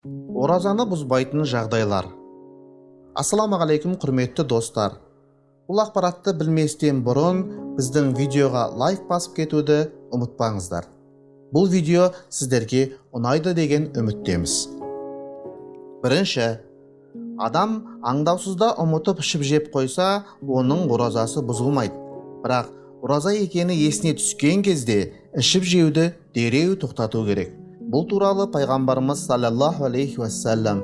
Оразаны бұзбайтын жағдайлар. Ассаламағалейкум құрметті достар. Бұл ақпаратты білместен бұрын біздің видеоға лайк басып кетуді ұмытпаңыздар. Бұл видео сіздерге ұнайды деген үміттеміз. Бірінші, адам аңдаусызда ұмытып ішіп жеп қойса, оның оразасы бұзылмайды. Бірақ ораза екені есіне түскен кезде ішіп жеуді дереу тоқтату керек. Бұл туралы пайғамбарымыз саллаллаху алейхи уассалам,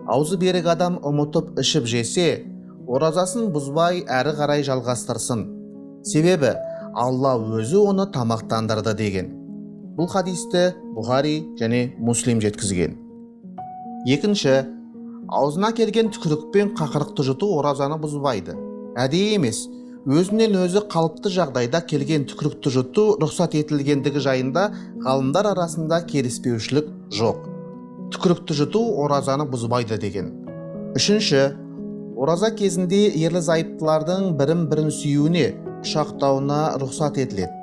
аузы берік адам ұмытып ішіп жесе, оразасын бұзбай әрі қарай жалғастырсын. Себебі Алла өзі оны тамақтандырды деген. Бұл хадисті Бұхари және Муслим жеткізген. Екінші, аузына келген түкірікпен қақырықты жұту оразаны бұзбайды. Әдейі емес, өзінен өзі қалыпты жағдайда келген түкірікті жұту рұқсат етілгендігі жайында ғалымдар арасында келіспеушілік жоқ. Түкірікті жұту оразаны бұзбайды деген. Үшінші, ораза кезінде ерлі-зайыптылардың бірін сүюіне, құшақтауына рұқсат етіледі.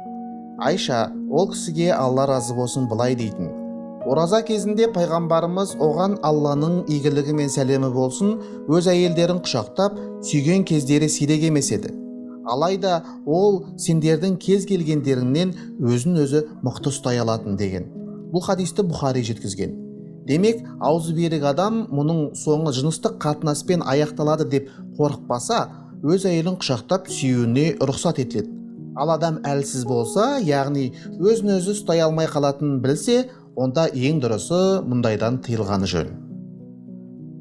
Айша ол кісіге Алла разы болсын былай дейтін: ораза кезінде пайғамбарымыз оған Алланың игілігі мен сәлемі болсын, өз әйелдерін құшақтап сүйген кездері сирек емес еді. Алайда ол сендердің кез келгендеріңнен өзін өзі мықты ұстай алатын деген. Бұл хадисті Бұхари жеткізген. Демек, аузы берік адам мұның соңы жыныстық қатынаспен аяқталады деп қорықпаса, өз әйелін құшақтап сүюіне рұқсат етіледі. Ал адам әлсіз болса, яғни өзін өзі ұстай алмай қалатынын білсе, онда ең дұрысы мұндайдан тыйылғаны жөн.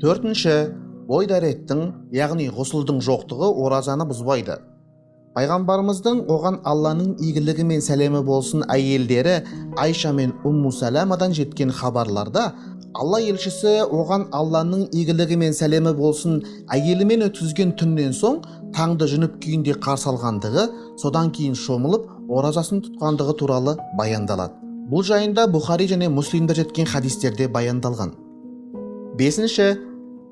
Төртінші, бой дәреттің, яғни ғұсылдың жоқтығы оразаны бұзбайды. Пайғамбарымыздың оған Алланың игілігі мен сәлемі болсын әйелдері Айша мен Умму Саламадан жеткен хабарларда, Алла елшісі оған Алланың игілігі мен сәлемі болсын әйелімен өткізген түннен соң таңды жүніп күйінде қарсы алғандығы, содан кейін шомылып оразасын тұтқандығы туралы баяндалады. Бұл жайында Бұхари және Муслимде жеткен хадистерде баяндалған. Бесінші,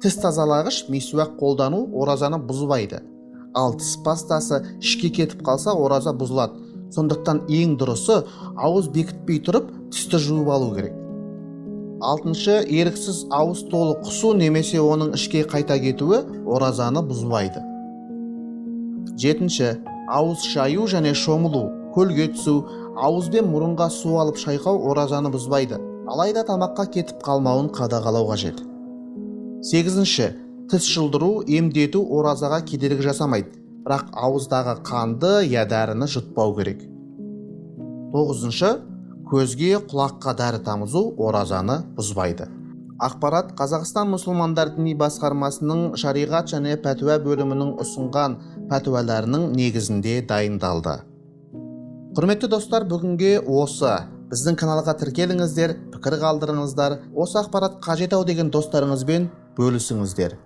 тіс тазалағыш мисуақ қолдану оразаны бұзбайды. Ал тіс пастасы ішке кетіп қалса ораза бұзылады. Сондықтан ең дұрысы ауыз бекітпей тұрып тісті жуып алу керек. Алтыншы, еріксіз ауыз толы құсу немесе оның ішке қайта кетуі оразаны бұзбайды. Жетінші, ауыз шаю және шомылу, көлге түсу, ауыз бен мұрынға су алып шайқау оразаны бұзбайды. Алайда тамаққа кетіп қалмауын қадағалау қажет. Сегізінші, тіс жұлдыру, емдету оразаға кедергі жасамайды, бірақ ауыздағы қанды я дәріні жұтпау керек. Тоғызыншы, көзге, құлаққа дәрі тамызу оразаны бұзбайды. Ақпарат Қазақстан мұсылмандар діни басқармасының шариғат және пәтуа бөлімінің ұсынған пәтуаларының негізінде дайындалды. Құрметті достар, бүгінге осы. Біздің каналға тіркеліңіздер, пікір қалдырыңыздар, осы ақпарат қажет ау деген достарыңызбен бөлісіңіздер.